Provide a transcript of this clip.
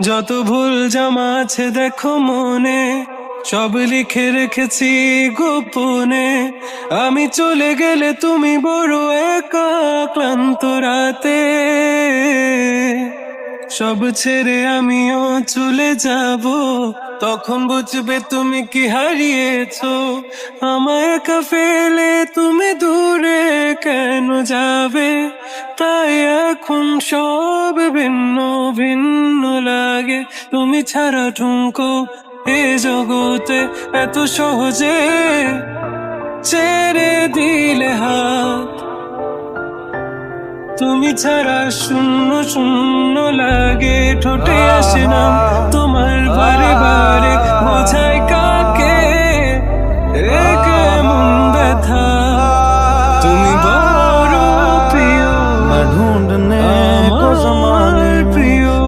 যত ভুল জামা আছে দেখো মনে, সব লিখে রেখেছি গোপনে। আমি চলে গেলে তুমি বড় একা ক্লান্ত রাতে, সব ছেড়ে আমিও চলে যাব। তখন বুঝবে তুমি কি হারিয়েছো, আমায় একা ফেলে তুমি দূরে কেন যাবে। তাই এখন সব ভিন্ন ভিন্ন লাগে, তুমি ছাড়া ঠুনকো এ জগতে এত সহজে ছেড়ে দিলে হাত। তুমি ছাড়া শূন্য শূন্য লাগে, ঠোঁটে আসে না তোমার বারে বারে বোঝাই